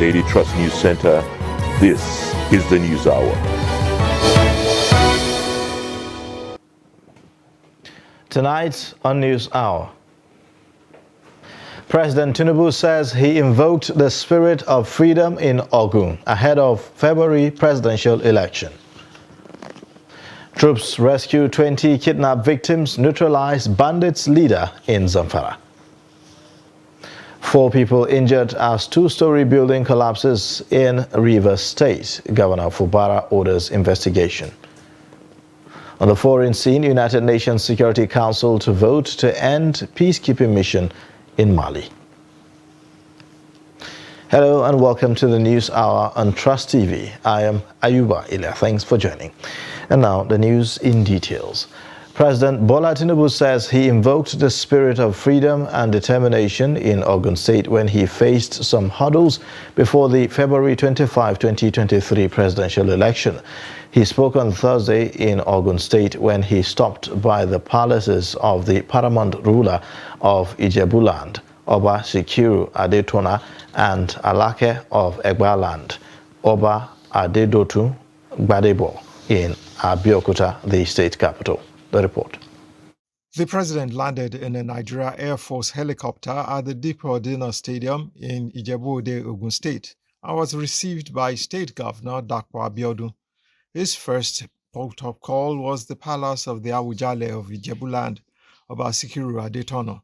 Daily Trust News Center. This is the News Hour. Tonight on News Hour, President Tinubu says he invoked the spirit of freedom in Ogun ahead of February presidential election. Troops rescue 20 kidnapped victims, neutralize bandits' leader in Zamfara. 4 people injured as 2-story building collapses in Rivers State. Governor Fubara orders investigation. On the foreign scene, United Nations Security Council to vote to end peacekeeping mission in Mali. Hello and welcome to the News Hour on Trust TV. I am Ayuba Ilya. Thanks for joining. And now the news in details. President Bola Tinubu says he invoked the spirit of freedom and determination in Ogun State when he faced some hurdles before the February 25, 2023 presidential election. He spoke on Thursday in Ogun State when he stopped by the palaces of the paramount ruler of Ijebuland, Oba Sikiru Adetona, and Alake of Egbaland, Oba Adedotu Gbadebo, in Abeokuta, the state capital. The report. The president landed in a Nigeria Air Force helicopter at the Dipo Dina Stadium in Ijebu-Ode, Ogun State, and was received by State Governor Dapo Abiodun. His first port of call was the palace of the Awujale of Ijebuland, Oba Sikiru Adetono.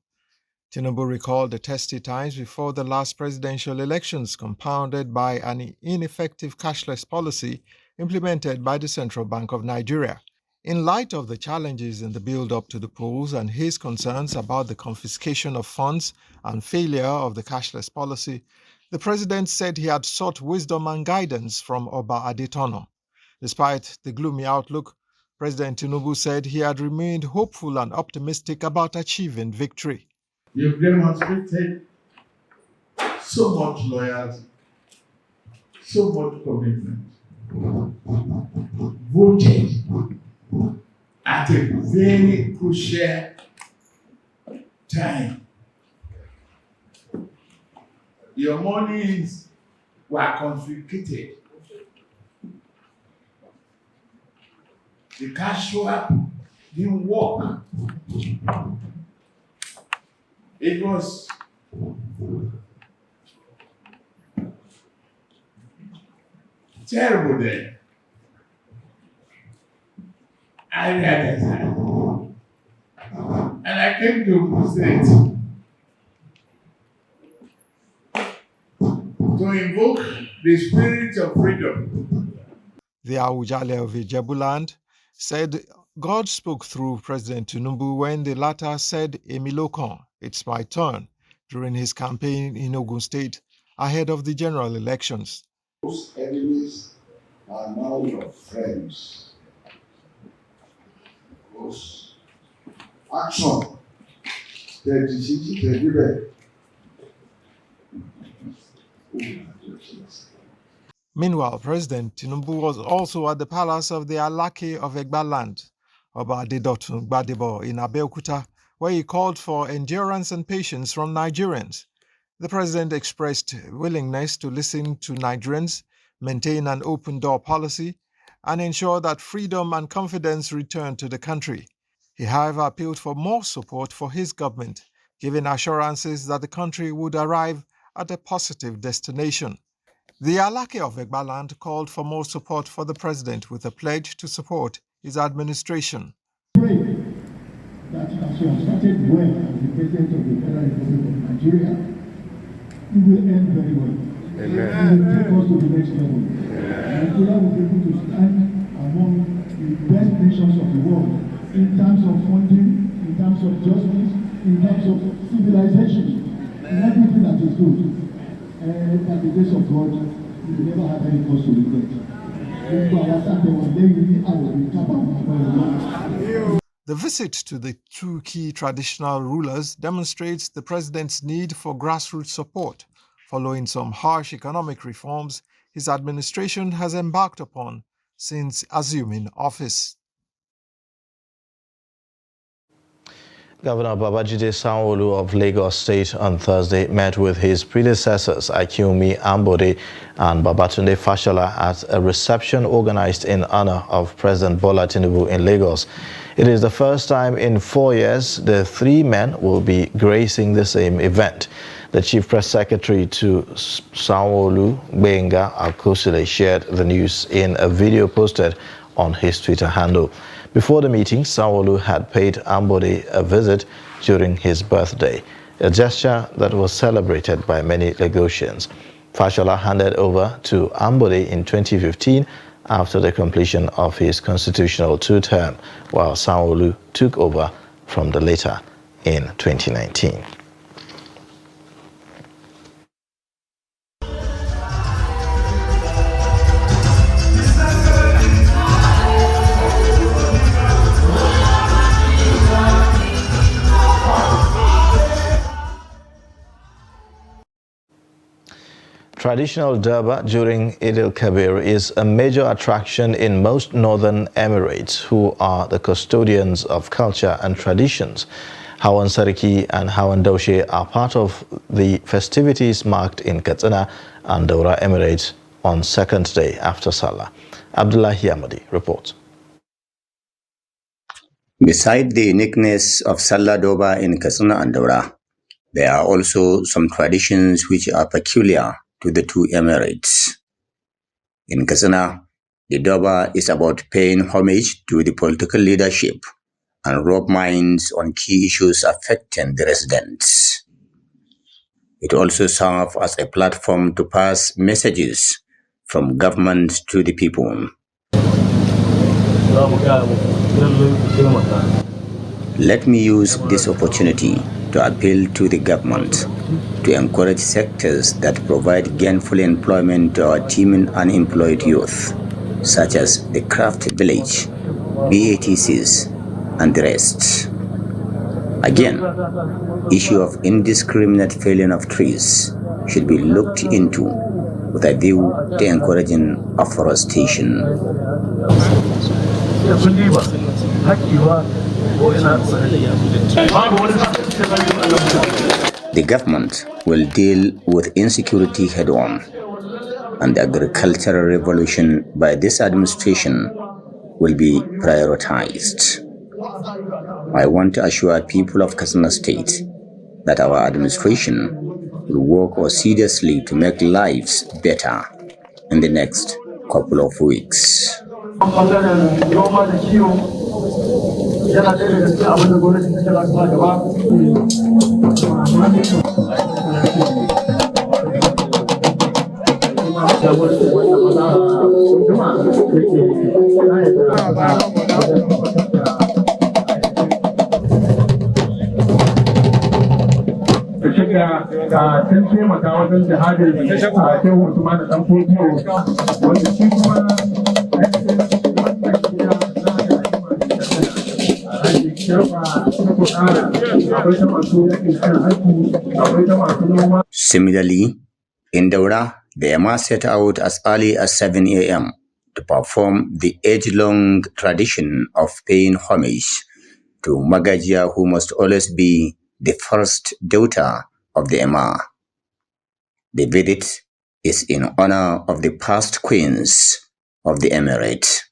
Tinubu recalled the testy times before the last presidential elections, compounded by an ineffective cashless policy implemented by the Central Bank of Nigeria. In light of the challenges in the build-up to the polls and his concerns about the confiscation of funds and failure of the cashless policy, the president said he had sought wisdom and guidance from Oba Adetono. Despite the gloomy outlook, President Tinubu said he had remained hopeful and optimistic about achieving victory. You've demonstrated so much loyalty, so much commitment, voted at a very crucial time. Your monies were confiscated. The cash swap didn't work. It was terrible then. I realized that. And I came to Ogun State to invoke the spirit of freedom. The Awujale of Ijebuland said God spoke through President Tinubu when the latter said, "Emilokan, it's my turn," during his campaign in Ogun State ahead of the general elections. Those enemies are now your friends. Because action, Meanwhile, President Tinubu was also at the palace of the Alake of Egbaland, Oba Adedotu Gbadebo, in Abeokuta, where he called for endurance and patience from Nigerians. The president expressed willingness to listen to Nigerians, maintain an open-door policy, and ensure that freedom and confidence return to the country. He, however, appealed for more support for his government, giving assurances that the country would arrive at a positive destination. The Alake of Egbaland called for more support for the president with a pledge to support his administration. I pray that as you have started well as the President of the Federal Republic of Nigeria, you will end very well. Amen. You will take us to the next level. Nigeria will be able to stand among the best nations of the world in terms of funding, in terms of justice, in terms of civilization, in everything that is good. By the grace of God, we will never have any cause to regret. The visit to the two key traditional rulers demonstrates the president's need for grassroots support, following some harsh economic reforms his administration has embarked upon since assuming office. Governor Babajide Sanwo-Olu of Lagos State on Thursday met with his predecessors Akinwumi Ambode and Babatunde Fashola at a reception organized in honor of President Bola Tinubu in Lagos. It is the first time in 4 years the three men will be gracing the same event. The Chief Press Secretary to Sanwo-Olu, Gbenga Akosile, shared the news in a video posted on his Twitter handle. Before the meeting, Sanwo-Olu had paid Ambode a visit during his birthday, a gesture that was celebrated by many Lagosians. Fashola handed over to Ambode in 2015 after the completion of his constitutional two-term, while Sanwo-Olu took over from the latter in 2019. Traditional Durbar during Eid al-Kabir is a major attraction in most northern Emirates, who are the custodians of culture and traditions. Hawan Sarki and Hawan Daushe are part of the festivities marked in Katsina and Daura Emirates on second day after Salah. Abdullahi Amadi reports. Beside the uniqueness of Salah Doba in Katsina and Daura, there are also some traditions which are peculiar to the two Emirates. In Katsina, the Doba is about paying homage to the political leadership and rub minds on key issues affecting the residents. It also serves as a platform to pass messages from government to the people. Let me use this opportunity to appeal to the government to encourage sectors that provide gainful employment to our teeming unemployed youth, such as the craft village, BATCs, and the rest. Again, issue of indiscriminate felling of trees should be looked into with a view to encouraging afforestation. The government will deal with insecurity head-on, and the agricultural revolution by this administration will be prioritized. I want to assure people of Katsina State that our administration will work assiduously to make lives better in the next couple of weeks. Similarly, in Daura, the Ema set out as early as 7 a.m. to perform the age-long tradition of paying homage to Magajia, who must always be the first daughter of the Ema. The visit is in honor of the past queens of the Emirate.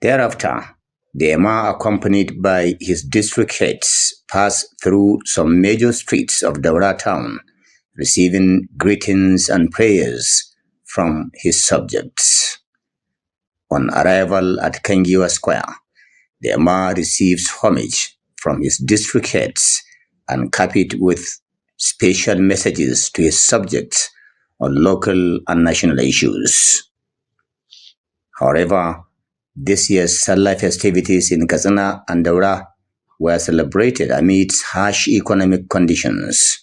Thereafter, the Ema, accompanied by his district heads, passed through some major streets of Daura town, receiving greetings and prayers from his subjects. On arrival at Kangiwa Square, the Ema receives homage from his district heads and capped it with special messages to his subjects on local and national issues. However, This year's Salah festivities in Katsina and Daura were celebrated amidst harsh economic conditions.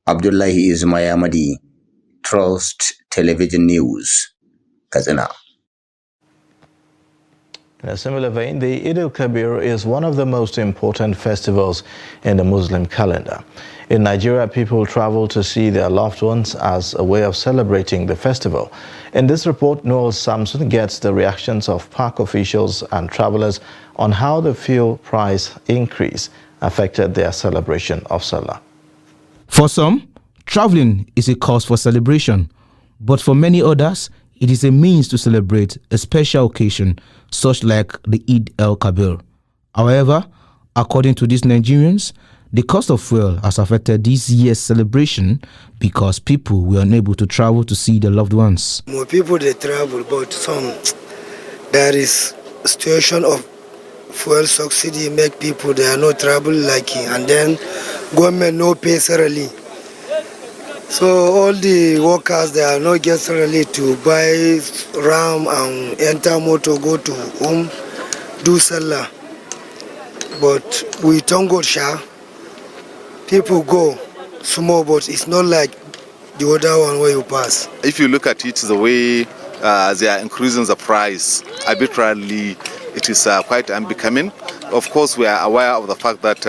Abdullahi Ismayamadi, Trust Television News, Katsina. In a similar vein, the Eid al-Kabir is one of the most important festivals in the Muslim calendar. In Nigeria, people travel to see their loved ones as a way of celebrating the festival. In this report, Noel Samson gets the reactions of park officials and travelers on how the fuel price increase affected their celebration of Salah. For some, traveling is a cause for celebration, but for many others, it is a means to celebrate a special occasion, such like the Eid al-Kabir. However, according to these Nigerians, the cost of fuel has affected this year's celebration because people were unable to travel to see their loved ones. More people they travel, but some there is situation of fuel subsidy make people they are not travel like it, and then government no pay salary. So all the workers they are not get salary to buy ram and enter motor go to home do Salah. But we thank God, people go small, but it's not like the other one where you pass. If you look at it the way they are increasing the price arbitrarily, it is quite unbecoming. Of course, we are aware of the fact that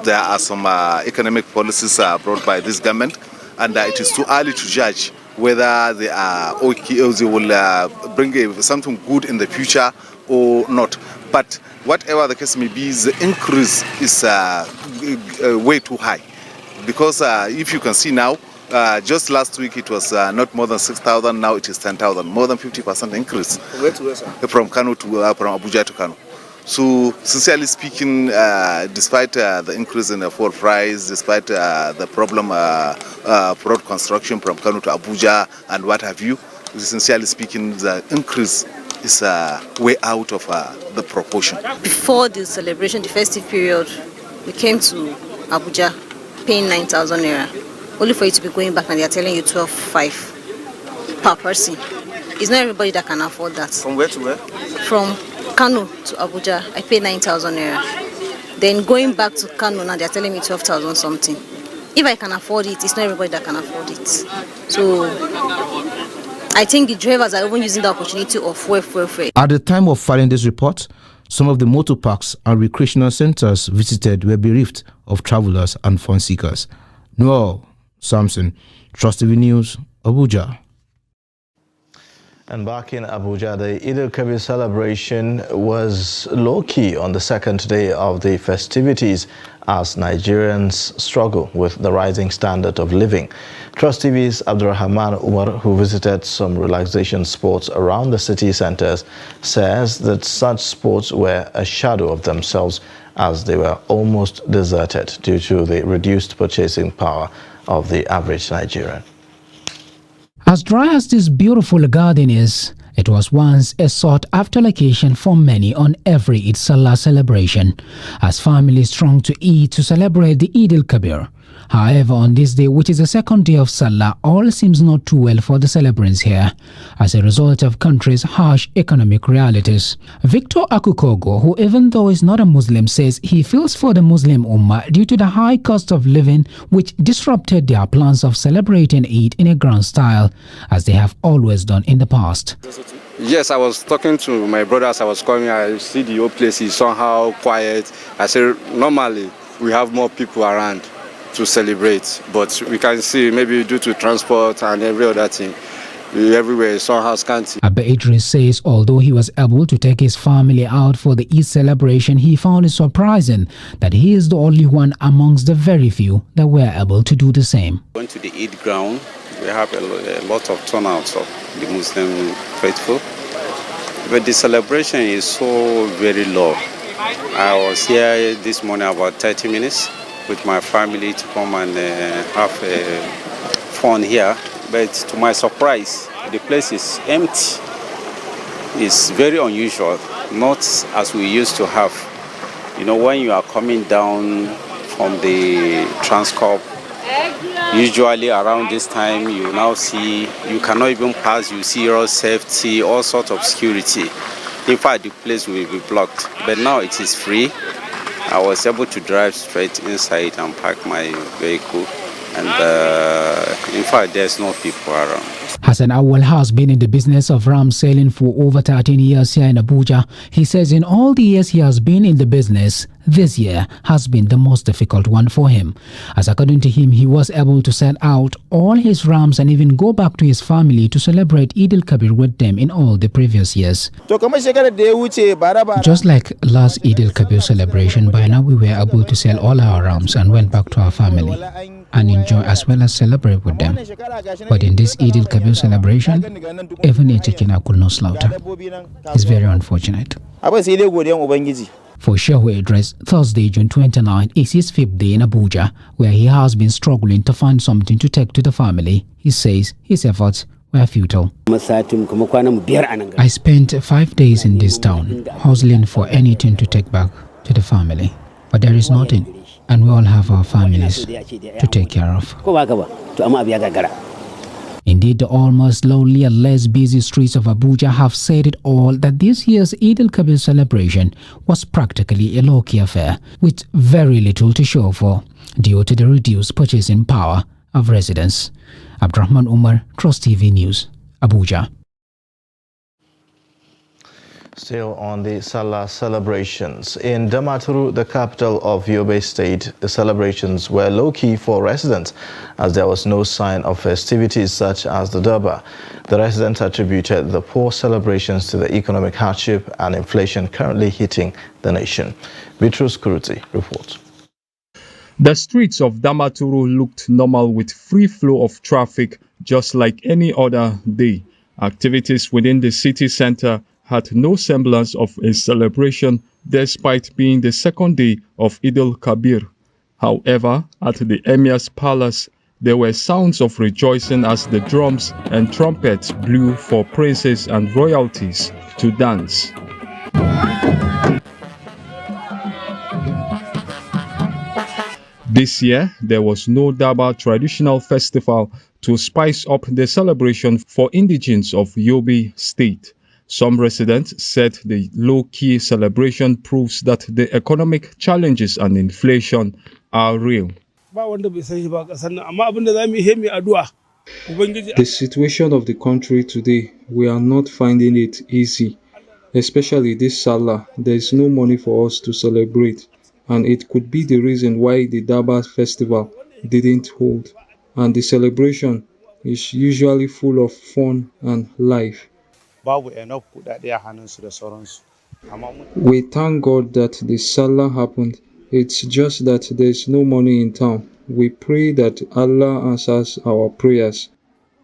there are some economic policies brought by this government, and it is too early to judge whether they are okay or they will bring something good in the future or not. But whatever the case may be, the increase is way too high. Because if you can see now, just last week it was not more than 6,000, now it is 10,000, more than 50% increase. From where to where, sir? From Kano to from Abuja to Kano. So, sincerely speaking, despite the increase in the fuel price, despite the problem road construction from Kano to Abuja and what have you, sincerely speaking, the increase is way out of the proportion. Before the celebration, the festive period, we came to Abuja paying 9,000 naira, only for you to be going back and they are telling you 12,500 per person. It's not everybody that can afford that. From where to where? From Kano to Abuja, I pay 9,000 naira. Then going back to Kano now, they are telling me 12,000 something. If I can afford it, it's not everybody that can afford it. So I think the drivers are even using the opportunity of fuel. At the time of filing this report, some of the motor parks and recreational centers visited were bereft of travelers and fun seekers. Noel Samson, Trust TV News, Abuja. And back in Abuja, the Eid al-Kabir celebration was low-key on the second day of the festivities as Nigerians struggle with the rising standard of living. Trust TV's Abdurrahman Umar, who visited some relaxation sports around the city centers, says that such sports were a shadow of themselves as they were almost deserted due to the reduced purchasing power of the average Nigerian. As dry as this beautiful garden is, it was once a sought-after location for many on every Eid Salah celebration, as families thronged to Eid to celebrate the Eid al-Kabir. However, on this day, which is the second day of Salah, all seems not too well for the celebrants here, as a result of country's harsh economic realities. Victor Akukogo, who even though is not a Muslim, says he feels for the Muslim Ummah due to the high cost of living, which disrupted their plans of celebrating Eid in a grand style, as they have always done in the past. Yes, I was talking to my brother as I was coming. I see the whole place is somehow quiet. I said, normally we have more people around to celebrate, but we can see maybe due to transport and every other thing, everywhere is somehow scanty. Abba Idris says although he was able to take his family out for the Eid celebration, he found it surprising that he is the only one amongst the very few that were able to do the same. Going to the Eid ground, we have a lot of turnouts of the Muslim faithful, but the celebration is so very low. I was here this morning about 30 minutes with my family to come and have fun here, but to my surprise, the place is empty. It's very unusual, not as we used to have. You know, when you are coming down from the Transcorp, usually around this time you now see, you cannot even pass, you see road safety, all sorts of security. In fact, the place will be blocked. But now it is free. I was able to drive straight inside and park my vehicle. And in fact, there's no people around. Hassan Awal has been in the business of ram selling for over 13 years here in Abuja. He says in all the years he has been in the business, this year has been the most difficult one for him. As according to him, he was able to sell out all his rams and even go back to his family to celebrate Eid al-Kabir with them in all the previous years. Just like last Eid al-Kabir celebration, by now we were able to sell all our rams and went back to our family and enjoy as well as celebrate with them. But in this Eid al-Kabir celebration, even a chicken I could not slaughter. It's very unfortunate. For Shehu Idris, Thursday, June 29 is his 5th day in Abuja, where he has been struggling to find something to take to the family. He says his efforts were futile. I spent 5 days in this town, hustling for anything to take back to the family. But there is nothing, and we all have our families to take care of. Indeed, the almost lonely and less busy streets of Abuja have said it all that this year's Eid al-Kabir celebration was practically a low-key affair, with very little to show for, due to the reduced purchasing power of residents. Abdurrahman Umar, Trust TV News, Abuja. Still on the Salah celebrations. In Damaturu, the capital of Yobe State, the celebrations were low-key for residents as there was no sign of festivities such as the Durbar. The residents attributed the poor celebrations to the economic hardship and inflation currently hitting the nation. Bitrus Kuruti reports. The streets of Damaturu looked normal with free flow of traffic just like any other day. Activities within the city center had no semblance of a celebration despite being the second day of Eid al-Kabir. However, at the Emir's palace, there were sounds of rejoicing as the drums and trumpets blew for princes and royalties to dance. This year, there was no Durbar traditional festival to spice up the celebration for indigents of Yobe State. Some residents said the low-key celebration proves that the economic challenges and inflation are real. The situation of the country today, we are not finding it easy. Especially this Salah, there is no money for us to celebrate. And it could be the reason why the Durbar festival didn't hold. And the celebration is usually full of fun and life. We thank God that the Salah happened. It's just that there's no money in town. We pray that Allah answers our prayers.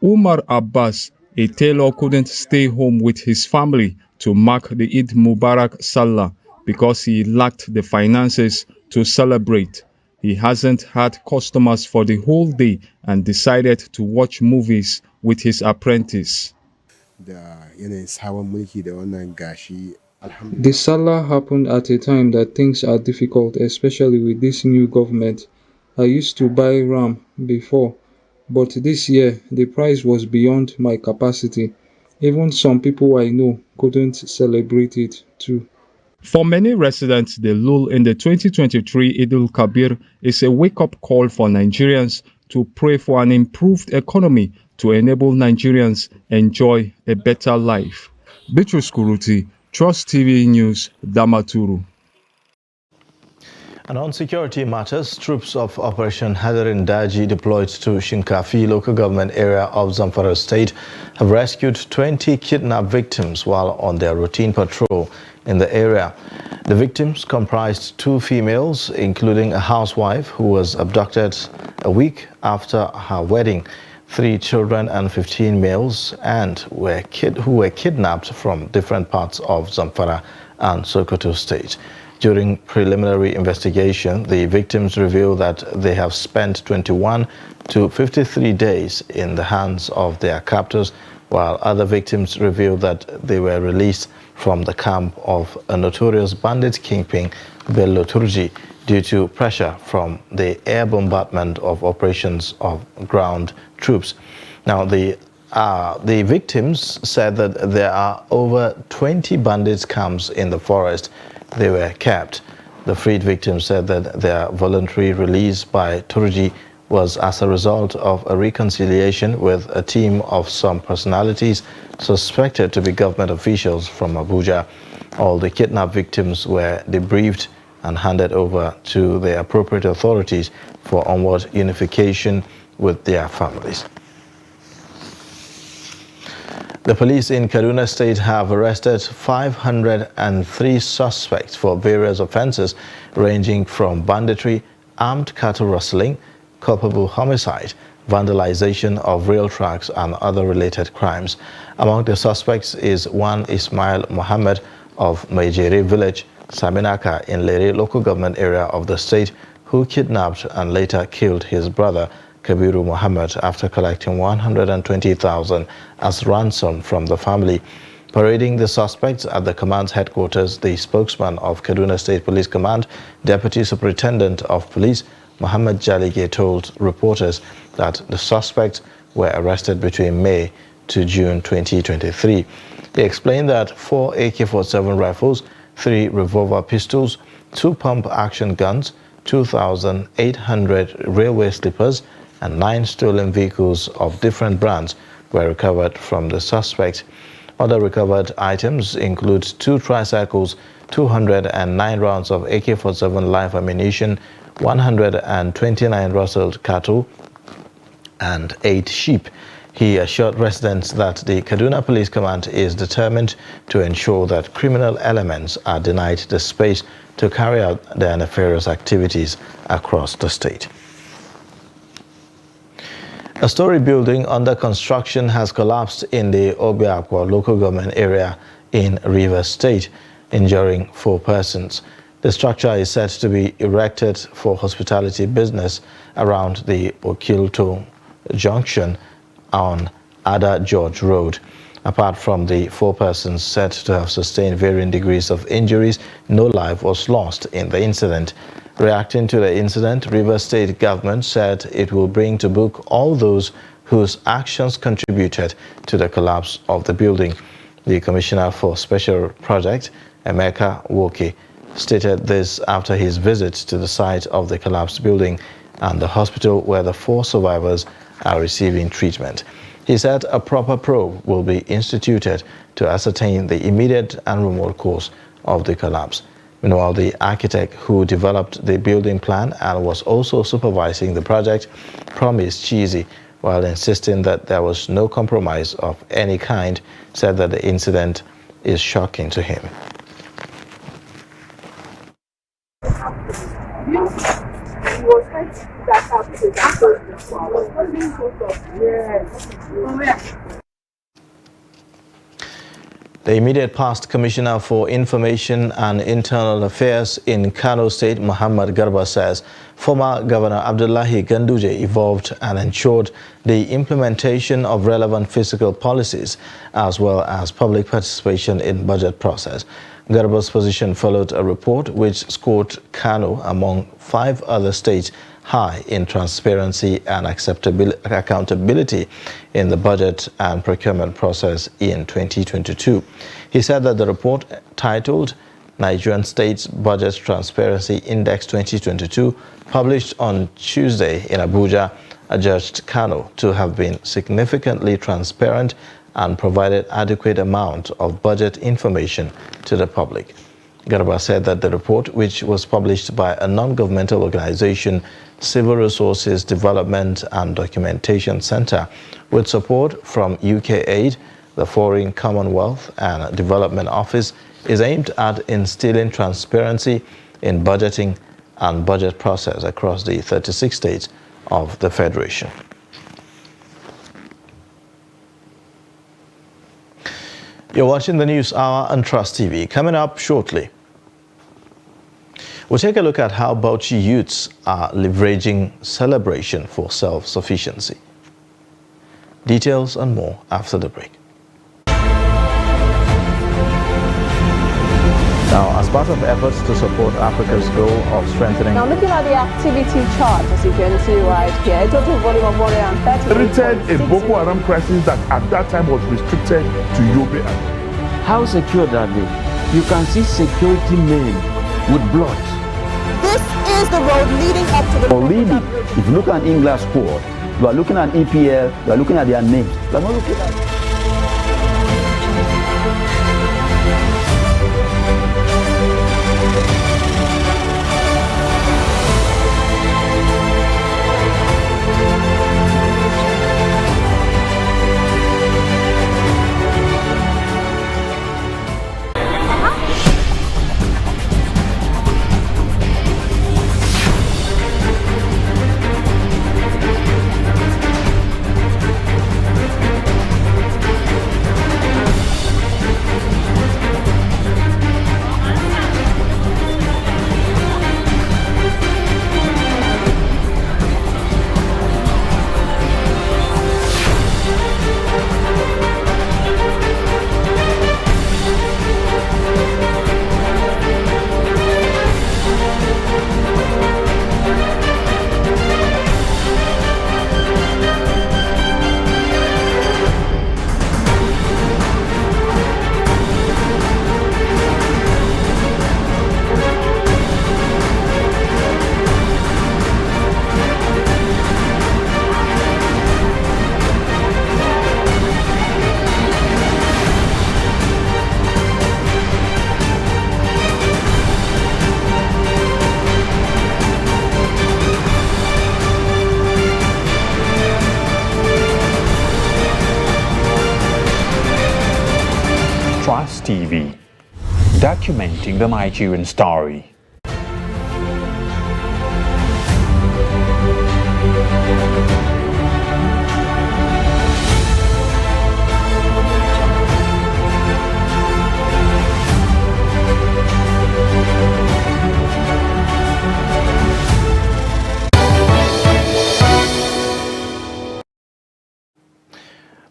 Umar Abbas, a tailor, couldn't stay home with his family to mark the Eid Mubarak Salah because he lacked the finances to celebrate. He hasn't had customers for the whole day and decided to watch movies with his apprentice. The Salah happened at a time that things are difficult, especially with this new government. I used to buy ram before, but this year the price was beyond my capacity. Even some people I know couldn't celebrate it too. For many residents, the lull in the 2023 Eid al-Kabir is a wake-up call for Nigerians to pray for an improved economy to enable Nigerians enjoy a better life. Bitrus Kuruti, Trust TV News, Damaturu. And on security matters, troops of Operation Hadarin Daji deployed to Shinkafi local government area of Zamfara state have rescued 20 kidnapped victims while on their routine patrol in the area. The victims comprised 2 females, including a housewife who was abducted a week after her wedding, 3 children and 15 males who were kidnapped from different parts of Zamfara and Sokoto state. During preliminary investigation, the victims revealed that they have spent 21 to 53 days in the hands of their captors, while other victims revealed that they were released from the camp of a notorious bandit kingpin, Bello Turji, due to pressure from the air bombardment of operations of ground troops. Now, the The victims said that there are over 20 bandits camps in the forest they were kept. The freed victims said that their voluntary release by Turji was as a result of a reconciliation with a team of some personalities suspected to be government officials from Abuja. All the kidnapped victims were debriefed and handed over to the appropriate authorities for onward unification with their families. The police in Kaduna State have arrested 503 suspects for various offences ranging from banditry, armed cattle rustling, culpable homicide, vandalization of rail tracks and other related crimes. Among the suspects is one Ismail Mohammed of Maijere village, Saminaka in Lere local government area of the state, who kidnapped and later killed his brother Kabiru Mohammed after collecting 120,000 as ransom from the family. Parading the suspects at the command's headquarters, the spokesman of Kaduna State Police Command, Deputy Superintendent of Police, Mohammed Jalige, told reporters that the suspects were arrested between May to June 2023. They explained that 4 AK-47 rifles, 3 revolver pistols, 2 pump-action guns, 2,800 railway slippers, and 9 stolen vehicles of different brands were recovered from the suspect. Other recovered items include 2 tricycles, 209 rounds of AK-47 live ammunition, 129 rustled cattle, and 8 sheep. He assured residents that the Kaduna Police Command is determined to ensure that criminal elements are denied the space to carry out their nefarious activities across the state. A story building under construction has collapsed in the Obiakwa local government area in Rivers State, injuring 4 persons. The structure is said to be erected for hospitality business around the Okilto Junction on Ada George Road. Apart from the 4 persons said to have sustained varying degrees of injuries, no life was lost in the incident. Reacting to the incident, Rivers State government said it will bring to book all those whose actions contributed to the collapse of the building. The Commissioner for Special Project, Emeka Woke, stated this after his visit to the site of the collapsed building and the hospital where the 4 survivors are receiving treatment. He said a proper probe will be instituted to ascertain the immediate and remote cause of the collapse. Meanwhile, the architect who developed the building plan and was also supervising the project promised cheesy while insisting that there was no compromise of any kind, said that the incident is shocking to him. The immediate past Commissioner for Information and Internal Affairs in Kano State, Muhammad Garba, says former Governor Abdullahi Ganduje evolved and ensured the implementation of relevant fiscal policies as well as public participation in budget process. Garba's position followed a report which scored Kano among 5 other states high in transparency and accountability in the budget and procurement process in 2022. He said that the report, titled Nigerian States Budget Transparency Index 2022, published on Tuesday in Abuja, adjudged Kano to have been significantly transparent and provided adequate amount of budget information to the public. Garba said that the report, which was published by a non-governmental organization, Civil Resources Development and Documentation Center, with support from UK Aid, the Foreign Commonwealth and Development Office, is aimed at instilling transparency in budgeting and budget process across the 36 states of the Federation. You're watching the News Hour on Trust TV. Coming up shortly, we'll take a look at how Bauchi youths are leveraging celebration for self-sufficiency. Details and more after the break. Now, as part of efforts to support Africa's goal of strengthening. Now looking at the activity chart, as you can see right here, a total volume of 130. Created a Boko Haram crisis that at that time was restricted to Yobe. How secure are they? You can see security men with blood. This is the road leading up to the... Already, if you look at England squad, you are looking at EPL, you are looking at their names. You are not looking at... Trust TV, documenting the Nigerian story.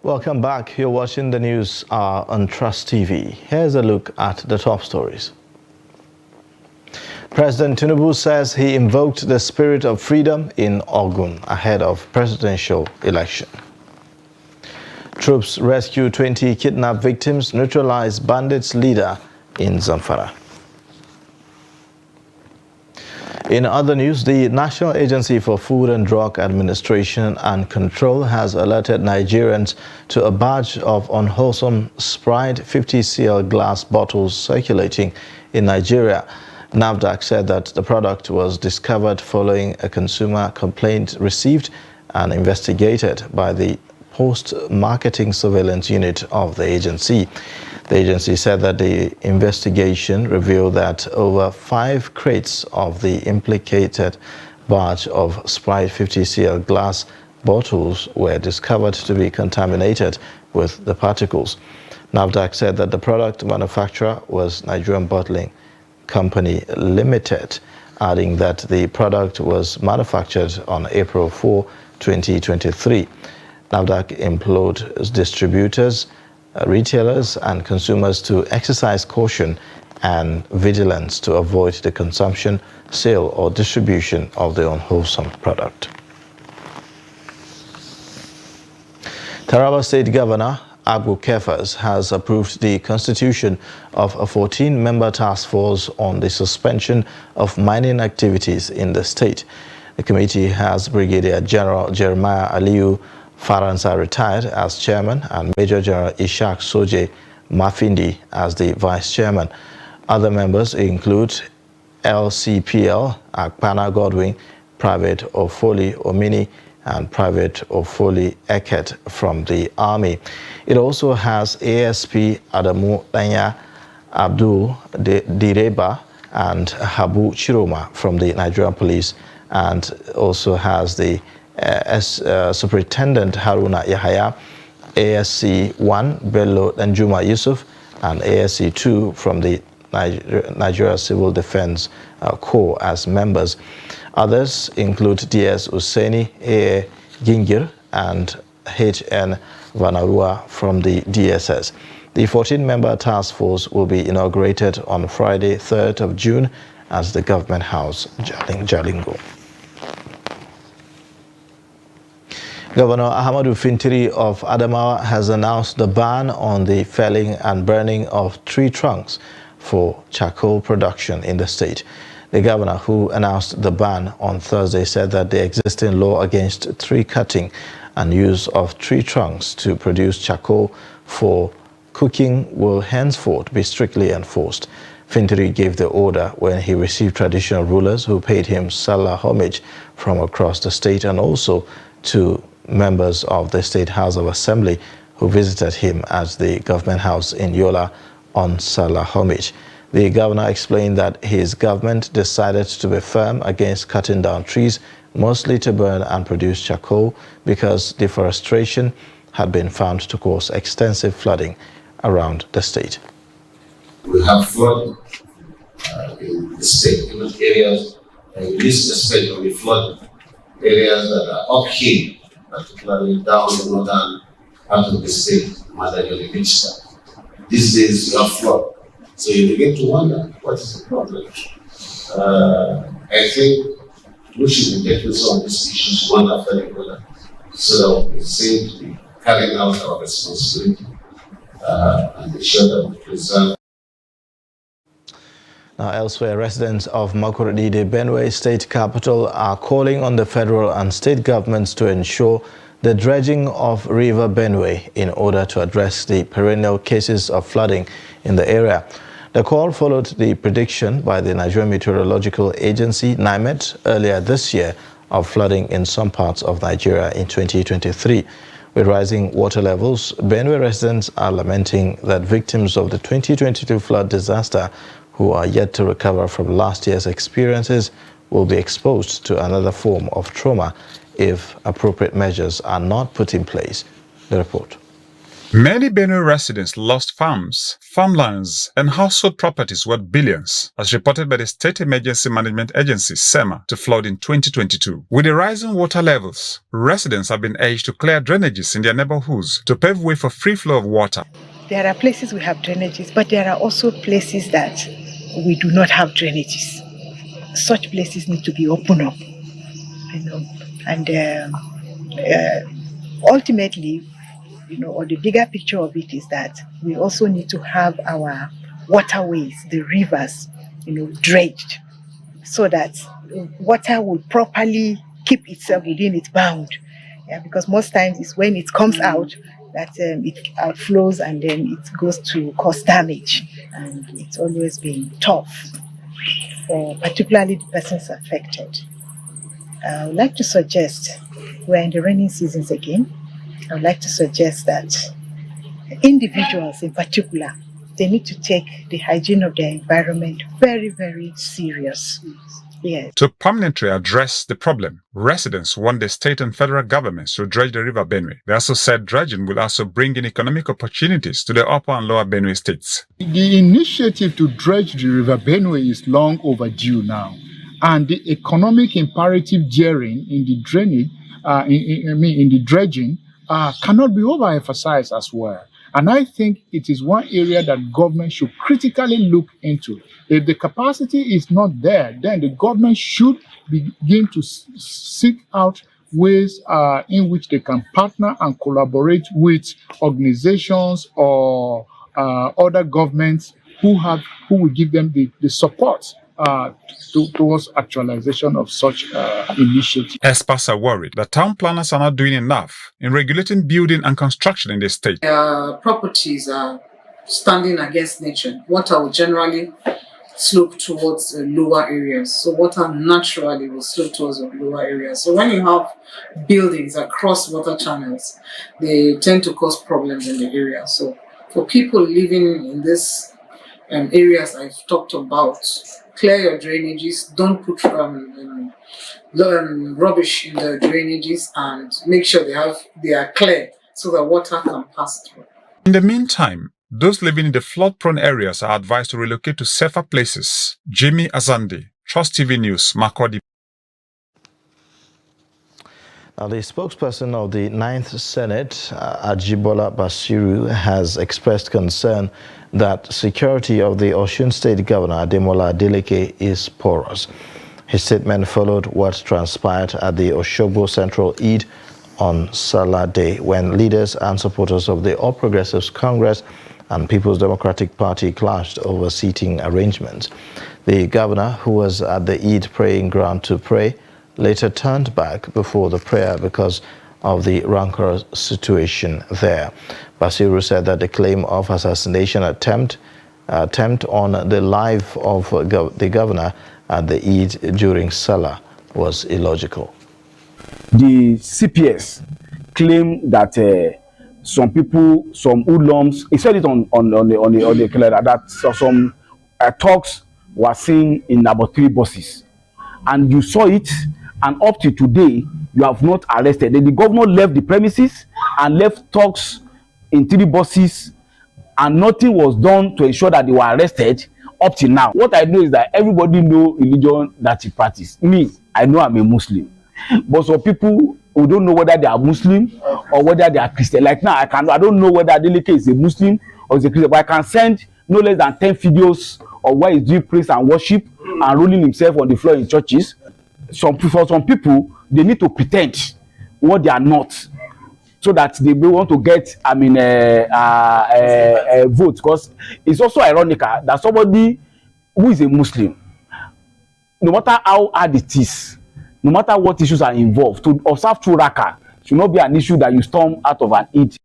Welcome back. You're watching the news on Trust TV. Here's a look at the top stories. President Tinubu says he invoked the spirit of freedom in Ogun ahead of presidential election. Troops rescue 20 kidnapped victims, neutralize bandits leader in Zamfara. In other news, the National Agency for Food and Drug Administration and Control has alerted Nigerians to a batch of unwholesome Sprite 50cl glass bottles circulating in Nigeria. NAFDAC said that the product was discovered following a consumer complaint received and investigated by the Post-Marketing Surveillance Unit of the agency. The agency said that the investigation revealed that over 5 crates of the implicated batch of Sprite 50cl glass bottles were discovered to be contaminated with the particles. NAFDAC said that the product manufacturer was Nigerian Bottling Company Limited, adding that the product was manufactured on April 4, 2023. NAFDAC implored distributors, retailers and consumers to exercise caution and vigilance to avoid the consumption, sale or distribution of the unwholesome product. Taraba State Governor Abu Kefas has approved the constitution of a 14-member task force on the suspension of mining activities in the state. The committee has Brigadier General Jeremiah Aliyu Faransa retired as chairman and Major General Ishaq Soje Mafindi as the vice chairman. Other members include LCPL Akpana Godwin, Private Ofoli Omini, and Private Ofoli Eket from the Army. It also has ASP Adamu Danya, Abdul Direba, and Habu Chiroma from the Nigerian Police, and also has the Superintendent Haruna Yahaya, ASC 1 Bello Danjuma Yusuf, and ASC 2 from the Nigeria Civil Defense Corps as members. Others include DS Useni, A. Gingir, and HN Vanarua from the DSS. The 14-member task force will be inaugurated on Friday, 3rd of June at the Government House, Jalingo. Governor Ahmadu Fintiri of Adamawa has announced the ban on the felling and burning of tree trunks for charcoal production in the state. The governor, who announced the ban on Thursday, said that the existing law against tree cutting and use of tree trunks to produce charcoal for cooking will henceforth be strictly enforced. Fintiri gave the order when he received traditional rulers who paid him Salah homage from across the state, and also to members of the State House of Assembly who visited him at the Government House in Yola on Salah homage. The governor explained that his government decided to be firm against cutting down trees, mostly to burn and produce charcoal, because deforestation had been found to cause extensive flooding around the state. We have flooding in the state, in the areas, and this especially flooded areas that are uphill, particularly down the northern part of the state, Madagari Vista. These days you have flood. So you begin to wonder, what is the problem? I think we should be taking some of these issues one after the other, so that we seem to be carrying out our responsibility and ensure that we preserve. Now, elsewhere, residents of Makurdi, the Benue state capital, are calling on the federal and state governments to ensure the dredging of River Benue in order to address the perennial cases of flooding in the area. The call followed the prediction by the Nigerian Meteorological Agency, NIMET, earlier this year of flooding in some parts of Nigeria in 2023. With rising water levels, Benue residents are lamenting that victims of the 2022 flood disaster who are yet to recover from last year's experiences will be exposed to another form of trauma if appropriate measures are not put in place. The report. Many Benue residents lost farms, farmlands, and household properties worth billions, as reported by the State Emergency Management Agency, SEMA, to flood in 2022. With the rising water levels, residents have been urged to clear drainages in their neighborhoods to pave way for free flow of water. There are places we have drainages, but there are also places that we do not have drainages. Such places need to be opened up, and ultimately, or the bigger picture of it is that we also need to have our waterways, the rivers, dredged, so that water will properly keep itself within its bound. Yeah, because most times it's when it comes out that it outflows and then it goes to cause damage. And it's always been tough for particularly the persons affected. I would like to suggest, we're in the rainy seasons again, I would like to suggest that individuals in particular, they need to take the hygiene of their environment very, very serious. Yes. To permanently address the problem, residents want the state and federal governments to dredge the River Benue. They also said dredging will also bring in economic opportunities to the upper and lower Benue states. The initiative to dredge the River Benue is long overdue now, and the economic imperative therein in the drainage, in the dredging, cannot be overemphasized as well. And I think it is one area that government should critically look into. If the capacity is not there, then the government should begin to seek out ways in which they can partner and collaborate with organizations or other governments who will give them the support towards actualization of such initiatives. Experts are worried that town planners are not doing enough in regulating building and construction in the state. Properties are standing against nature. Water will generally slope towards lower areas. So water naturally will slope towards the lower areas. So when you have buildings across water channels, they tend to cause problems in the area. So for people living in this areas I've talked about, clear your drainages, don't put rubbish in the drainages, and make sure they are clear so that water can pass through. In the meantime, those living in the flood-prone areas are advised to relocate to safer places. Jimmy Azandi, Trust TV News, Makurdi. Now, the spokesperson of the 9th Senate, Ajibola Basiru, has expressed concern that security of the Osun State Governor, Ademola Adeleke, is porous. His statement followed what transpired at the Osogbo Central Eid on Salah Day, when leaders and supporters of the All Progressives Congress and People's Democratic Party clashed over seating arrangements. The governor, who was at the Eid praying ground to pray, later turned back before the prayer because of the rancorous situation there. Basiru said that the claim of assassination attempt on the life of the governor at the Eid during Salah was illogical. The CPS claimed that some people, some hoodlums, he said it on the calendar, that some talks were seen in about 3 buses, and you saw it, and up to today you have not arrested. The governor left the premises and left talks in 3 buses, and nothing was done to ensure that they were arrested up till now. What I know is that everybody know religion that he practices. Me, I know I'm a Muslim, but some people who don't know whether they are Muslim or whether they are Christian. Like now, I don't know whether Adeleke is a Muslim or is a Christian, but I can send no less than 10 videos of where he's doing praise and worship and rolling himself on the floor in churches. For some people, they need to pretend what they are not, so that they will want to get, vote. Because it's also ironical that somebody who is a Muslim, no matter how hard it is, no matter what issues are involved, to observe 2 rakah should not be an issue that you storm out of an Eid.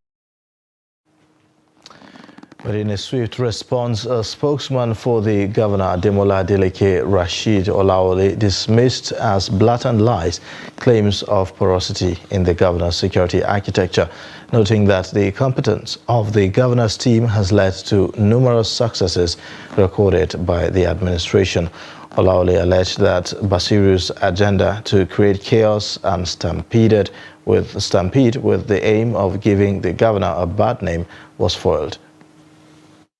But in a swift response, a spokesman for the governor, Ademola Adeleke, Rashid Olawole, dismissed as blatant lies claims of porosity in the governor's security architecture, noting that the competence of the governor's team has led to numerous successes recorded by the administration. Olawole alleged that Basiru's agenda to create chaos and stampede with the aim of giving the governor a bad name was foiled.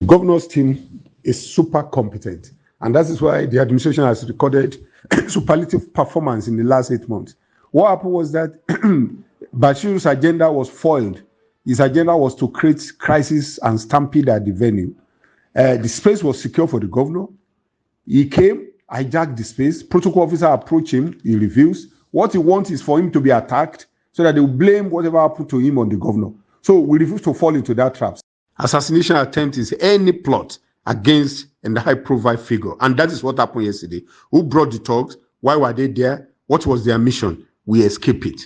The governor's team is super competent, and that is why the administration has recorded superlative performance in the last 8 months. What happened was that Bashiru's agenda was foiled. His agenda was to create crisis and stampede at the venue. The space was secure for the governor. He came, hijacked the space. Protocol officer approached him. He refused. What he wants is for him to be attacked so that they will blame whatever happened to him on the governor. So we refuse to fall into that trap. Assassination attempt is any plot against a high-profile figure. And that is what happened yesterday. Who brought the talks? Why were they there? What was their mission? We escaped it.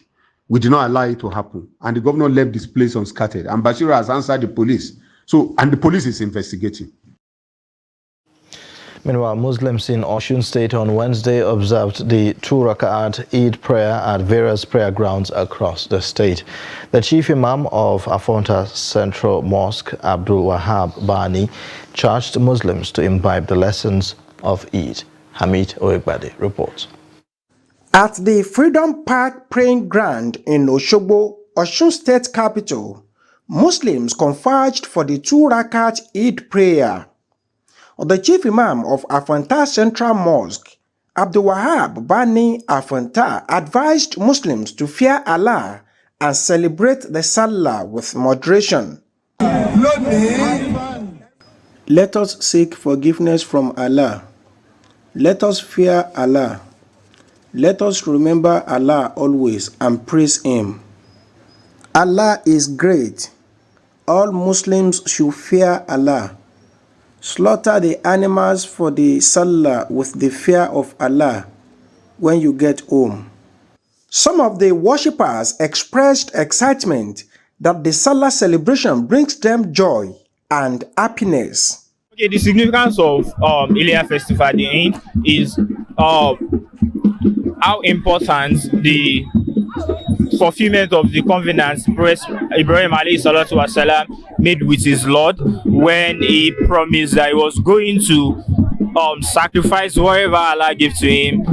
We did not allow it to happen. And the governor left this place unscattered. And Basiru has answered the police. And the police is investigating. Meanwhile, Muslims in Osun State on Wednesday observed the 2 Raka'at Eid prayer at various prayer grounds across the state. The chief imam of Afonta Central Mosque, Abdul Wahab Bani, charged Muslims to imbibe the lessons of Eid. Hamid Oegbade reports. At the Freedom Park praying ground in Osogbo, Osun State capital, Muslims converged for the 2 Raka'at Eid prayer. The chief imam of Afonta Central Mosque, Abdul Wahab Bani Afonta, advised Muslims to fear Allah and celebrate the Salah with moderation. Let us seek forgiveness from Allah. Let us fear Allah. Let us remember Allah always and praise Him. Allah is great. All Muslims should fear Allah. Slaughter the animals for the Salah with the fear of Allah when you get home. Some of the worshippers expressed excitement that the Salah celebration brings them joy and happiness. Okay, the significance of Ilia Festival, the Eid, is how important the fulfillment of the covenant Ibrahim alayhi salatu wasalam made with his Lord when he promised that he was going to sacrifice whatever Allah gave to him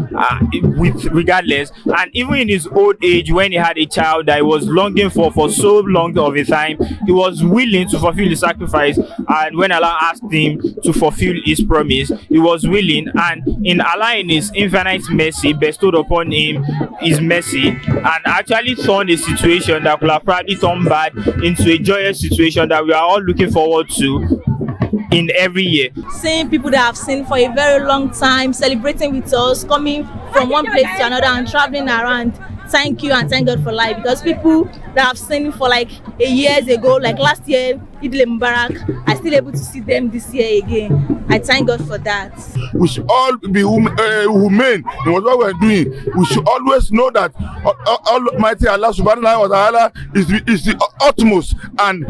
with regardless. And even in his old age, when he had a child that he was longing for so long of a time, he was willing to fulfill the sacrifice. And when Allah asked him to fulfill his promise, he was willing. And in Allah, in his infinite mercy, bestowed upon him his mercy, and actually turned a situation that could have probably turned bad into a joyous situation that we are all looking forward to in every year. Seeing people that have seen for a very long time celebrating with us, coming from one place to another and traveling around. Thank you and thank God for life, because people that have seen for like a years ago, like last year, Eid al-Mubarak, I'm still able to see them this year again. I thank God for that. We should all be humane in what we're doing. We should always know that Almighty Allah subhanahu wa ta'ala is the utmost, and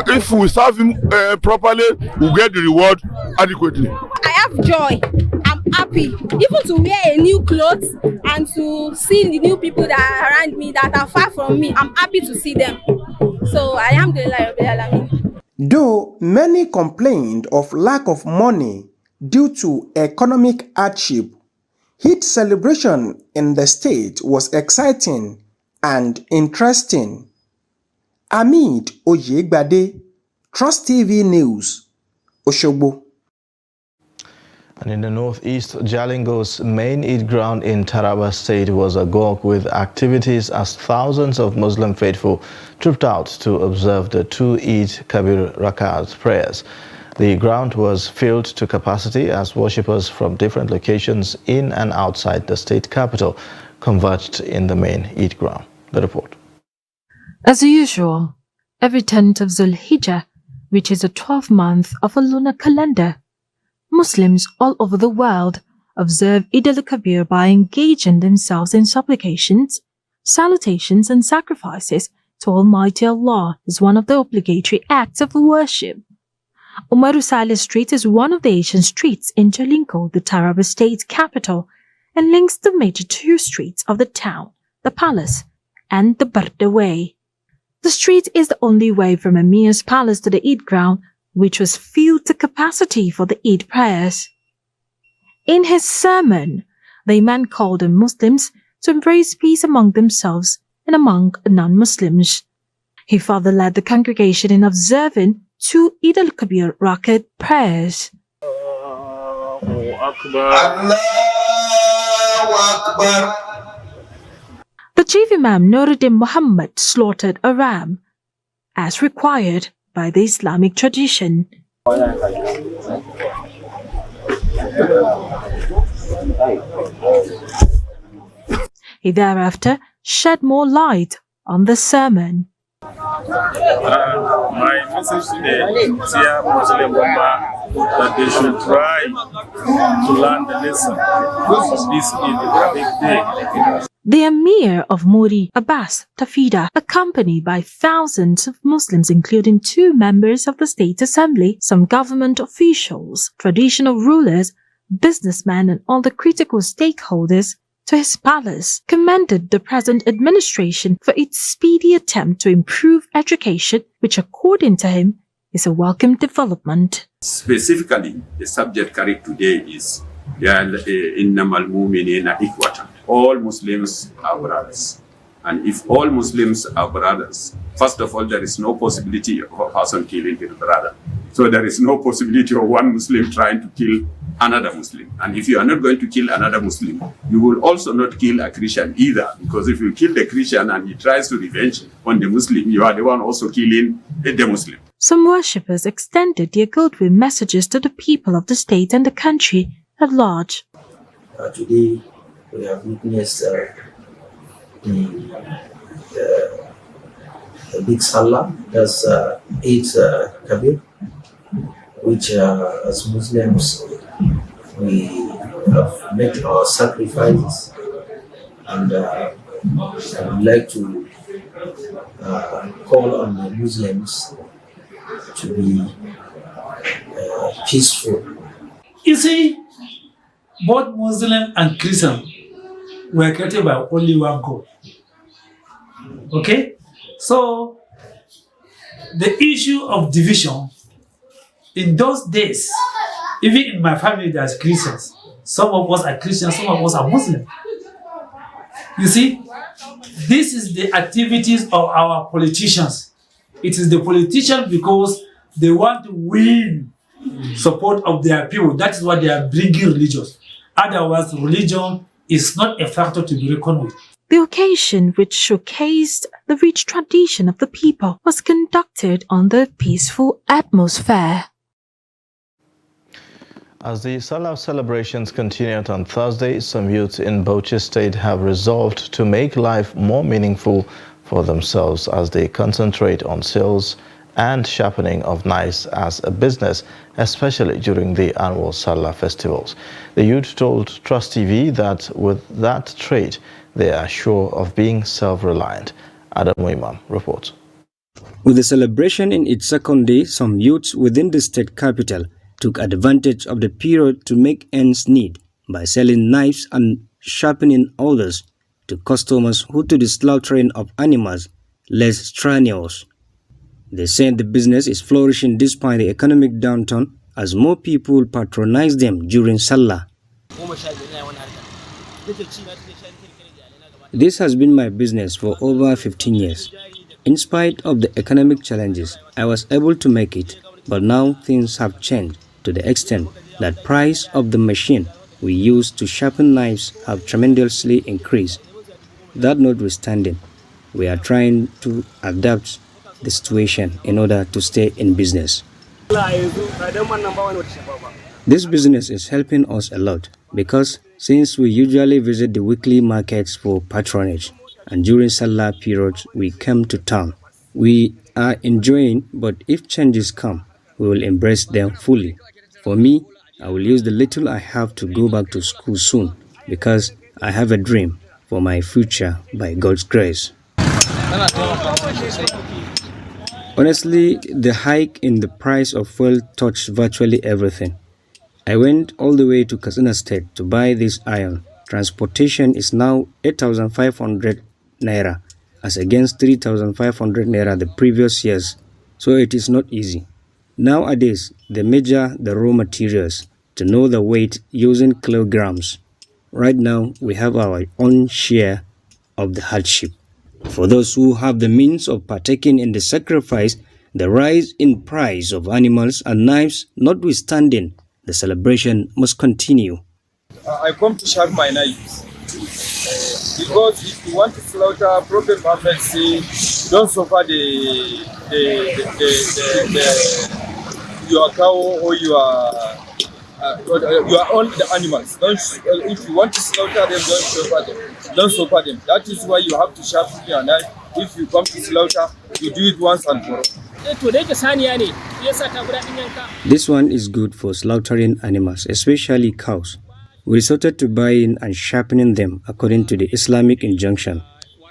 if we serve him properly, we'll get the reward adequately. I have joy. I'm happy. Even to wear a new clothes and to see the new people that are around me that are far from me, I'm happy to see them. So I am glad. Though many complained of lack of money due to economic hardship, Eid celebration in the state was exciting and interesting. Amid Oyegbade, Trust TV News, Oshogbo. And in the northeast, Jalingo's main Eid ground in Taraba State was agog with activities as thousands of Muslim faithful trooped out to observe the two Eid Kabir Rakat prayers. The ground was filled to capacity as worshippers from different locations in and outside the state capital converged in the main Eid ground. The report. As usual, every 10th of Zulhijjah, which is the 12th month of a lunar calendar, Muslims all over the world observe Eid al-Kabir by engaging themselves in supplications, salutations and sacrifices to Almighty Allah as one of the obligatory acts of worship. Umaru Saleh Street is one of the ancient streets in Jalingo, the Taraba state capital, and links the major two streets of the town, the Palace and the Barda Way. The street is the only way from Emir's palace to the Eid ground, which was filled to capacity for the Eid prayers. In his sermon, the Imam called on Muslims to embrace peace among themselves and among non-Muslims. He further led the congregation in observing two Eid al-Kabir Rakat prayers. Allahu Akbar. The chief Imam Nuruddin Muhammad slaughtered a ram, as required by the Islamic tradition. He thereafter shed more light on the sermon. My message today is here Muslim Ummah that they should try to learn the lesson. This is a big day. The Emir of Muri, Abbas Tafida, accompanied by thousands of Muslims including 2 members of the State Assembly, some government officials, traditional rulers, businessmen and all the critical stakeholders, to his palace, commended the present administration for its speedy attempt to improve education, which according to him is a welcome development. Specifically, the subject carried today is Innamal Mu'minina Ikhwatan. All Muslims are brothers. And if all Muslims are brothers, first of all, there is no possibility of a person killing his brother. So there is no possibility of one Muslim trying to kill another Muslim. And if you are not going to kill another Muslim, you will also not kill a Christian either. Because if you kill the Christian and he tries to revenge on the Muslim, you are the one also killing the Muslim. Some worshippers extended their goodwill messages to the people of the state and the country at large. Today, we have witnessed the big Salah, that's Eid Kabir, which as Muslims we have made our sacrifices, and I would like to call on the Muslims to be peaceful. You see, both Muslim and Christian were created by only one God. Okay? So, the issue of division, in those days, even in my family there's Christians, Some of us are Christians, some of us are Muslim. You see, this is the activities of our politicians. It is the politicians because they want to win support of their people. That is why they are bringing religion. Otherwise, religion is not a factor to be reckoned with. The occasion, which showcased the rich tradition of the people, was conducted under a peaceful atmosphere. As the Salah celebrations continued on Thursday, some youths in Bauchi State have resolved to make life more meaningful for themselves as they concentrate on sales and sharpening of knives as a business, especially during the annual Salah festivals. The youth told Trust TV that with that trait, they are sure of being self-reliant. Adam Imam reports. With the celebration in its second day, some youths within the state capital took advantage of the period to make ends meet by selling knives and sharpening others to customers who do the slaughtering of animals less strenuous. They said the business is flourishing despite the economic downturn as more people patronize them during Salah. This has been my business for over 15 years. In spite of the economic challenges, I was able to make it, but now things have changed to the extent that price of the machine we use to sharpen knives have tremendously increased. That notwithstanding, we are trying to adapt the situation in order to stay in business. This business is helping us a lot because since we usually visit the weekly markets for patronage and during Salah periods we come to town, we are enjoying, but if changes come, we will embrace them fully. For me, I will use the little I have to go back to school soon because I have a dream for my future by God's grace. Honestly, the hike in the price of fuel touched virtually everything. I went all the way to Katsina State to buy this iron. Transportation is now 8,500 naira as against 3,500 naira the previous years, so it is not easy. Nowadays, they measure the raw materials to know the weight using kilograms. Right now, we have our own share of the hardship. For those who have the means of partaking in the sacrifice, the rise in price of animals and knives notwithstanding, the celebration must continue. I come to sharpen my knives because if you want to slaughter, Prophet Muhammad say, don't suffer your cow or your own the animals. If you want to slaughter them, don't suffer them. That is why you have to sharpen your knife. If you come to slaughter, you do it once and for all. This one is good for slaughtering animals, especially cows. We resorted to buying and sharpening them according to the Islamic injunction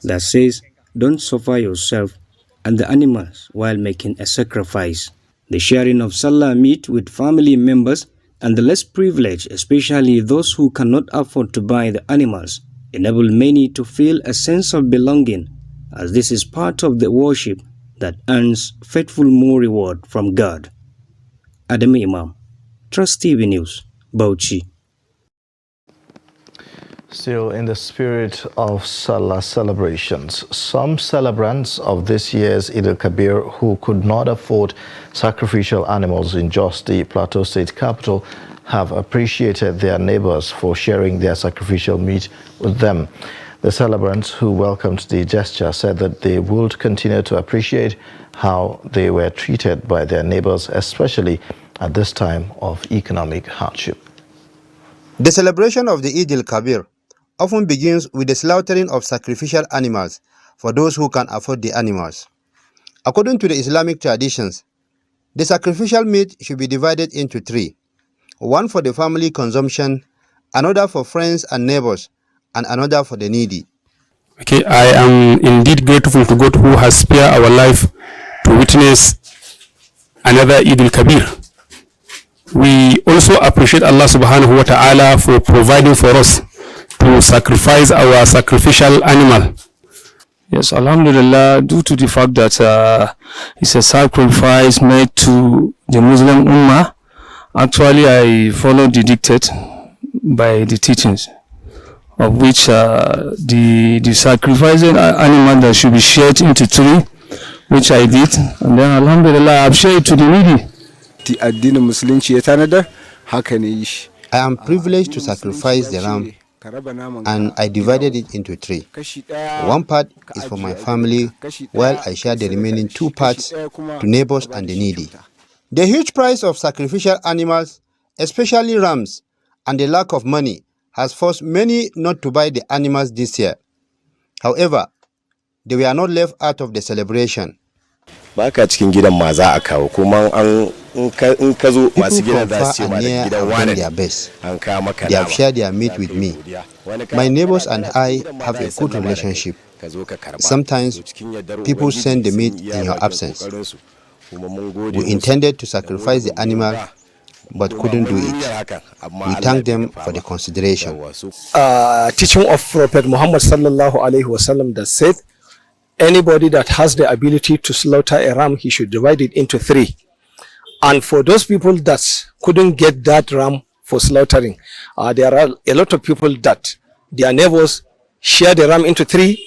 that says, don't suffer yourself and the animals while making a sacrifice. The sharing of Salah meat with family members and the less privileged, especially those who cannot afford to buy the animals, enable many to feel a sense of belonging, as this is part of the worship that earns faithful more reward from God. Adam Imam, Trust TV News, Bauchi. Still in the spirit of Salah celebrations, some celebrants of this year's Eid al-Kabir who could not afford sacrificial animals in Jos, the Plateau State capital, have appreciated their neighbors for sharing their sacrificial meat with them. The celebrants who welcomed the gesture said that they would continue to appreciate how they were treated by their neighbors, especially at this time of economic hardship. The celebration of the Eid al-Kabir often begins with the slaughtering of sacrificial animals for those who can afford the animals. According to the Islamic traditions, the sacrificial meat should be divided into three: one for the family consumption, another for friends and neighbors, and another for the needy. Okay, I am indeed grateful to God who has spared our life to witness another Eid al-Kabir. We also appreciate Allah subhanahu wa ta'ala for providing for us to sacrifice our sacrificial animal. Yes, Alhamdulillah, due to the fact that it's a sacrifice made to the Muslim Ummah, actually I follow the dictate by the teachings, of which the sacrificing animal that should be shared into 3, which I did, and then alhamdulillah I've shared to the needy. I am privileged to sacrifice the ram, and I divided it into 3. One part is for my family, while I share the remaining 2 parts to neighbors and the needy. The huge price of sacrificial animals, especially rams, and the lack of money has forced many not to buy the animals this year. However, they were not left out of the celebration. People from far and near have done their best. They have shared their meat with me. My neighbors and I have a good relationship. Sometimes people send the meat in your absence. We intended to sacrifice the animal, but couldn't do it. We thank them for the consideration. Teaching of Prophet Muhammad sallallahu alaihi wasallam that said, anybody that has the ability to slaughter a ram, he should divide it into 3. And for those people that couldn't get that ram for slaughtering, there are a lot of people that their neighbors share the ram into 3.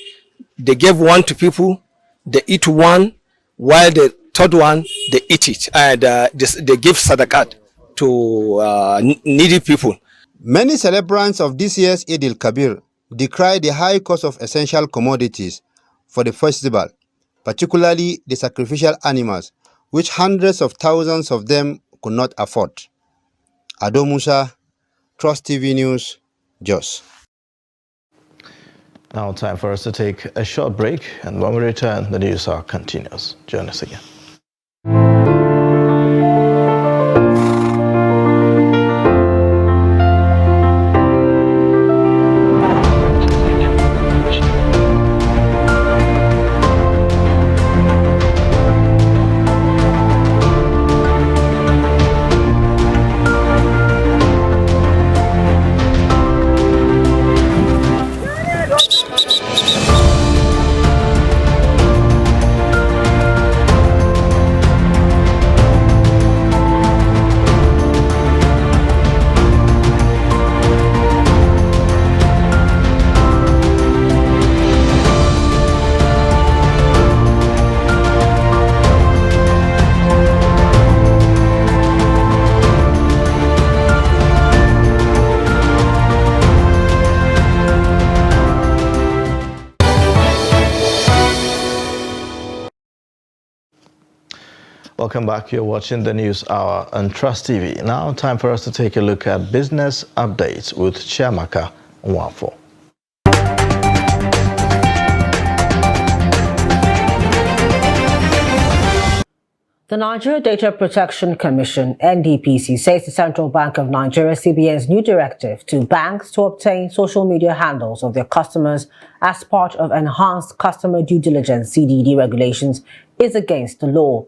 They gave 1 to people, they eat 1, while the 3rd one, they eat it, and they give sadaqat to needy people. Many celebrants of this year's Eid al-Kabir decry the high cost of essential commodities for the festival, particularly the sacrificial animals, which hundreds of thousands of them could not afford. Ado Musa, Trust TV News, Jos. Now time for us to take a short break, and when we return, the news hour continues. Join us again. Welcome back. You're watching the News Hour on Trust TV. Now, time for us to take a look at business updates with Chiamaka Nwafo. The Nigeria Data Protection Commission, NDPC, says the Central Bank of Nigeria, CBN's new directive to banks to obtain social media handles of their customers as part of enhanced customer due diligence (CDD) regulations is against the law.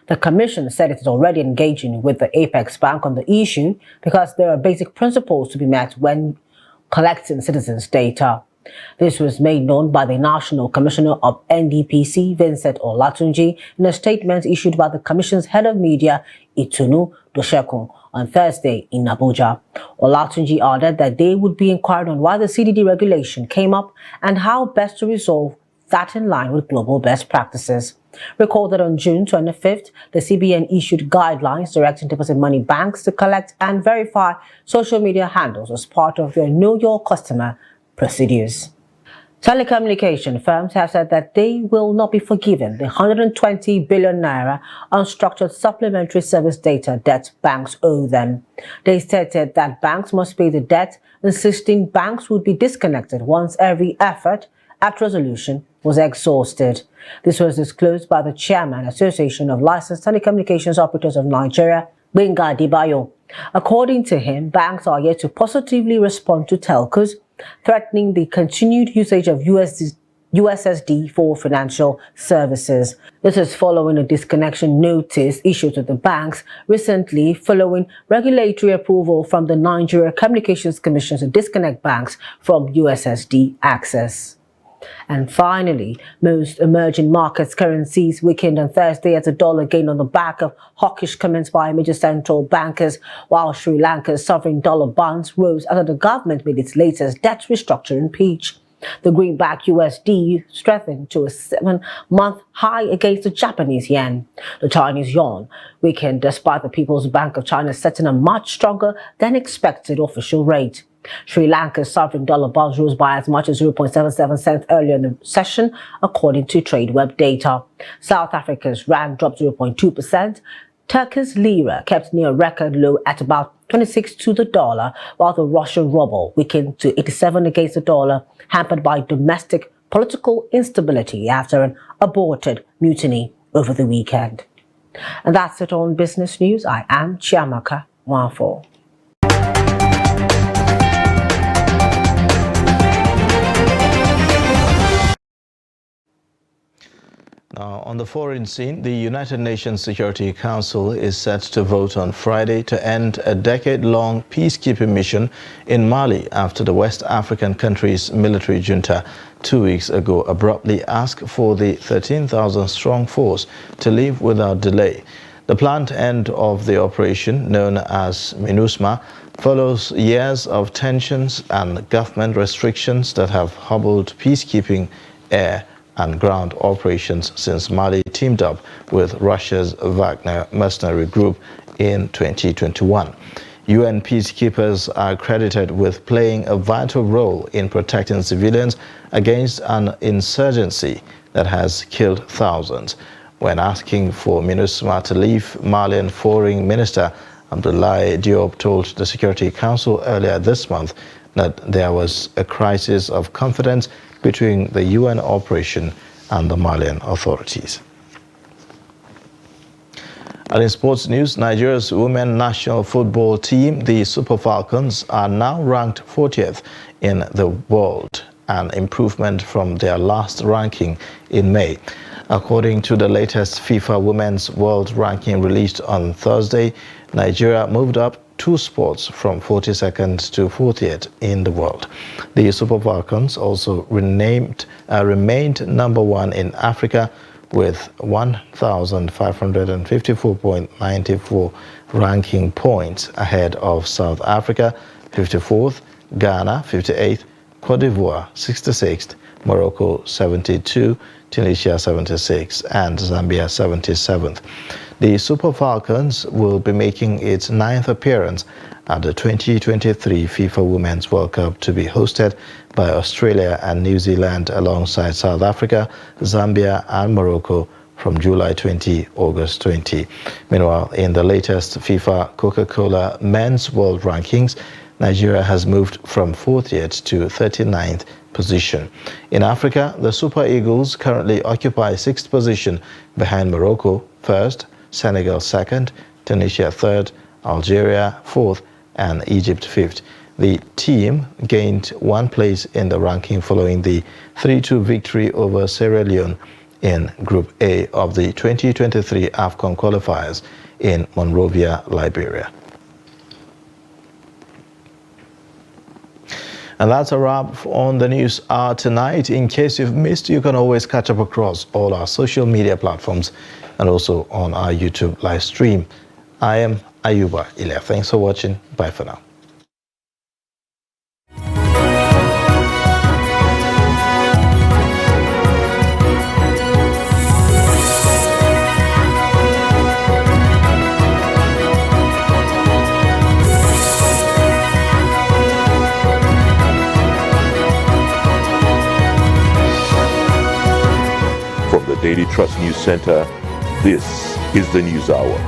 The Commission said it is already engaging with the Apex Bank on the issue because there are basic principles to be met when collecting citizens' data. This was made known by the National Commissioner of NDPC, Vincent Olatunji, in a statement issued by the Commission's head of media, Itunu Doshekun, on Thursday in Abuja. Olatunji added that they would be inquiring on why the CDD regulation came up and how best to resolve that in line with global best practices. Recall that on June 25th, the CBN issued guidelines directing deposit money banks to collect and verify social media handles as part of their Know Your Customer procedures. Telecommunication firms have said that they will not be forgiven the 120 billion naira unstructured supplementary service data debt banks owe them. They stated that banks must pay the debt, insisting banks would be disconnected once every effort at resolution was exhausted. This was disclosed by the chairman, Association of Licensed Telecommunications Operators of Nigeria, Benga Dibayo. According to him, banks are yet to positively respond to telcos threatening the continued usage of USSD for financial services. This is following a disconnection notice issued to the banks recently following regulatory approval from the Nigeria Communications Commission to disconnect banks from USSD access. And finally, most emerging markets' currencies weakened on Thursday as the dollar gained on the back of hawkish comments by major central bankers, while Sri Lanka's sovereign dollar bonds rose after the government made its latest debt restructuring pitch. The greenback USD strengthened to a 7-month high against the Japanese yen. The Chinese yuan weakened despite the People's Bank of China setting a much stronger than expected official rate. Sri Lanka's sovereign dollar bonds rose by as much as 0.77 cents earlier in the session, according to TradeWeb data. South Africa's rand dropped 0.2%. Turkish lira kept near a record low at about 26 to the dollar, while the Russian ruble weakened to 87 against the dollar, hampered by domestic political instability after an aborted mutiny over the weekend. And that's it on Business News. I am Chiamaka Nwafo. Now, on the foreign scene, the United Nations Security Council is set to vote on Friday to end a decade-long peacekeeping mission in Mali after the West African country's military junta 2 weeks ago abruptly asked for the 13,000-strong force to leave without delay. The planned end of the operation, known as MINUSMA, follows years of tensions and government restrictions that have hobbled peacekeeping air and ground operations since Mali teamed up with Russia's Wagner mercenary group in 2021. UN peacekeepers are credited with playing a vital role in protecting civilians against an insurgency that has killed thousands. When asking for MINUSMA to leave, Malian Foreign Minister Abdoulaye Diop told the Security Council earlier this month that there was a crisis of confidence between the UN operation and the Malian authorities. And in sports news, Nigeria's women national football team, the Super Falcons, are now ranked 40th in the world, an improvement from their last ranking in May. According to the latest FIFA Women's World Ranking released on Thursday, Nigeria moved up 2 spots from 42nd to 40th in the world. The Super Falcons also remained number 1 in Africa with 1,554.94 ranking points ahead of South Africa 54th, Ghana 58th, Cote d'Ivoire 66th, Morocco 72, Tunisia 76, and Zambia 77th. The Super Falcons will be making its 9th appearance at the 2023 FIFA Women's World Cup to be hosted by Australia and New Zealand alongside South Africa, Zambia, and Morocco from July 20, August 20. Meanwhile, in the latest FIFA Coca-Cola Men's World Rankings, Nigeria has moved from 40th to 39th position. In Africa, the Super Eagles currently occupy 6th position behind Morocco 1st, Senegal 2nd, Tunisia 3rd, Algeria 4th, and Egypt 5th. The team gained 1 place in the ranking following the 3-2 victory over Sierra Leone in Group A of the 2023 AFCON qualifiers in Monrovia, Liberia. And that's a wrap on the News Hour tonight. In case you've missed, you can always catch up across all our social media platforms and also on our YouTube live stream. I am Ayuba Ilya. Thanks for watching. Bye for now. From the Daily Trust News Center, this is the News Hour.